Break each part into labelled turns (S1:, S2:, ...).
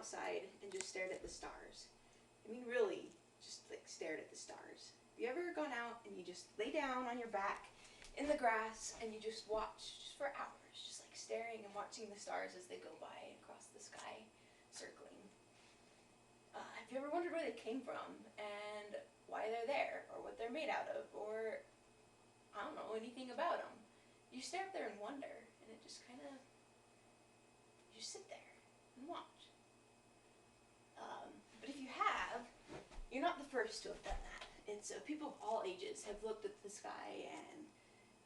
S1: outside and just stared at the stars. I mean, really, just like stared at the stars. Have you ever gone out and you just lay down on your back in the grass and you just watch just for hours, just like staring and watching the stars as they go by across the sky, circling? Have you ever wondered where they came from and why they're there, or what they're made out of, or I don't know, anything about them? You stare up there and wonder, and it just kind of, you just sit there and watch. But if you have, you're not the first to have done that. It's people of all ages have looked at the sky and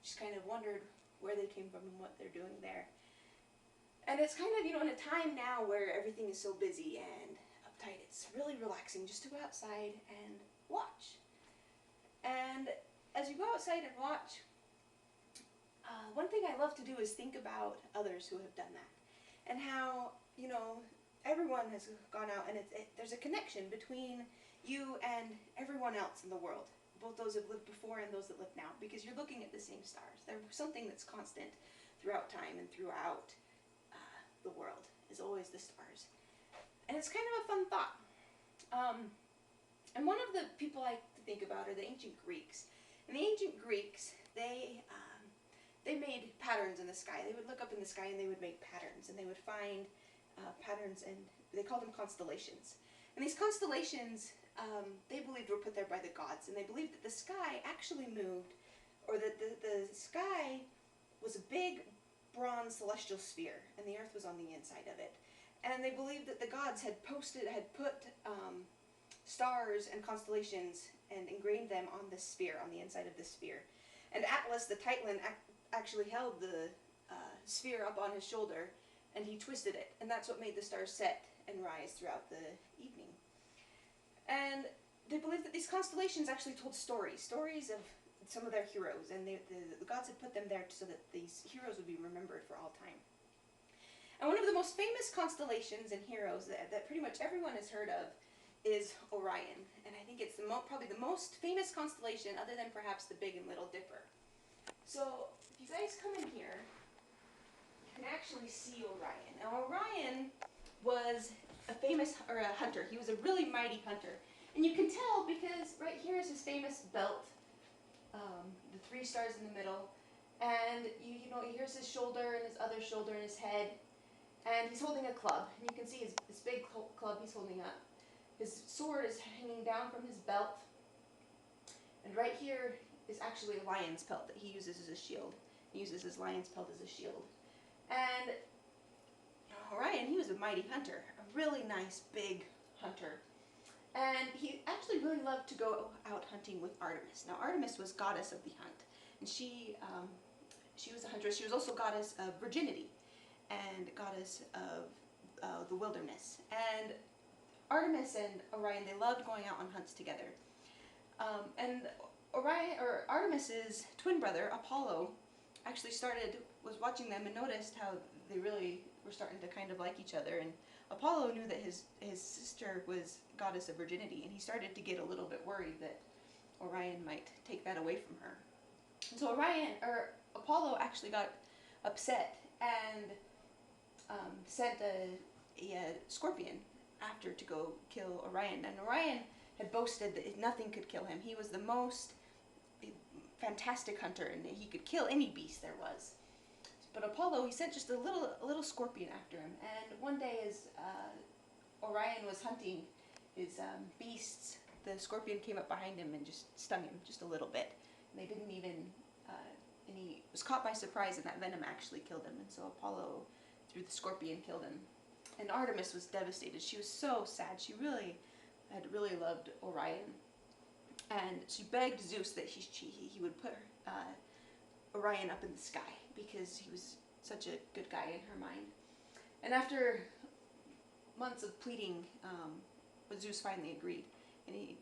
S1: just kind of wondered where they came from and what they're doing there. And it's kind of, you know, in a time now where everything is so busy and uptight, it's really relaxing just to go outside and watch. And as you go outside and watch, one thing I love to do is think about others who have done that, and how, you know, everyone has gone out, and there's a connection between you and everyone else in the world, both those who have lived before and those that live now, because you're looking at the same stars. There's something that's constant throughout time and throughout the world is always the stars. And it's kind of a fun thought. And one of the people I like to think about are the ancient Greeks. And the ancient Greeks, they made patterns in the sky. They would look up in the sky and they would make patterns, and they would find patterns, and they called them constellations. And these constellations, they believed were put there by the gods, and they believed that the sky actually moved, or that the sky was a big bronze celestial sphere, and the earth was on the inside of it. And they believed that the gods had put stars and constellations and engraved them on this sphere, on the inside of this sphere. And Atlas, the Titan, actually held the sphere up on his shoulder, and he twisted it, and that's what made the stars set and rise throughout the evening. And they believed that these constellations actually told stories of some of their heroes, and the gods had put them there so that these heroes would be remembered for all time. And one of the most famous constellations and heroes that pretty much everyone has heard of is Orion, and I think it's probably the most famous constellation, other than perhaps the Big and Little Dipper. So if you guys come in here, you can actually see Orion. Now Orion was a hunter. He was a really mighty hunter, and you can tell because right here is his famous belt, the 3 stars in the middle, and you know, here's his shoulder and his other shoulder and his head, and he's holding a club, and you can see his big club he's holding up. His sword is hanging down from his belt, and right here is actually a lion's pelt that he uses as a shield. He uses his lion's pelt as a shield. And Orion, he was a mighty hunter, a really nice big hunter. And he actually really loved to go out hunting with Artemis. Now Artemis was goddess of the hunt, and she was a huntress. She was also goddess of virginity and goddess of the wilderness. And Artemis and Orion, they loved going out on hunts together. And Artemis's twin brother, Apollo, actually was watching them and noticed how they really were starting to kind of like each other. And Apollo knew that his sister was goddess of virginity, and he started to get a little bit worried that Orion might take that away from her. And so Apollo actually got upset and sent a scorpion after to go kill Orion. And Orion had boasted that nothing could kill him. He was the most fantastic hunter, and he could kill any beast there was. But Apollo, he sent just a little scorpion after him. And one day, as Orion was hunting his beasts, the scorpion came up behind him and just stung him just a little bit. And they didn't even, and he was caught by surprise, and that venom actually killed him. And so Apollo, through the scorpion, killed him. And Artemis was devastated. She was so sad. She had really loved Orion. And she begged Zeus that he would put Orion up in the sky, because he was such a good guy in her mind. And after months of pleading, Zeus finally agreed.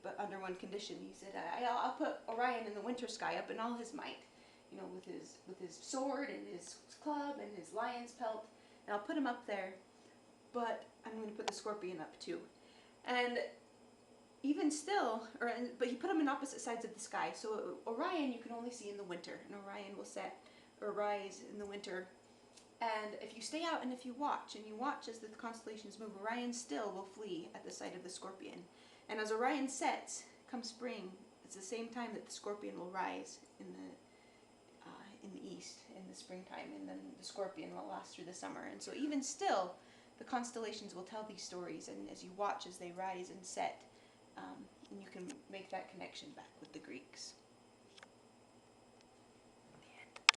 S1: But under one condition. He said, I'll put Orion in the winter sky up in all his might, you know, with his sword and his club and his lion's pelt, and I'll put him up there, but I'm going to put the scorpion up too. And even still, but he put them in opposite sides of the sky. So Orion you can only see in the winter, and Orion will set or rise in the winter. And if you stay out and if you watch, as the constellations move, Orion still will flee at the sight of the Scorpion. And as Orion sets, come spring, it's the same time that the Scorpion will rise in the east in the springtime, and then the Scorpion will last through the summer. And so even still, the constellations will tell these stories, and as you watch as they rise and set, and you can make that connection back with the Greeks.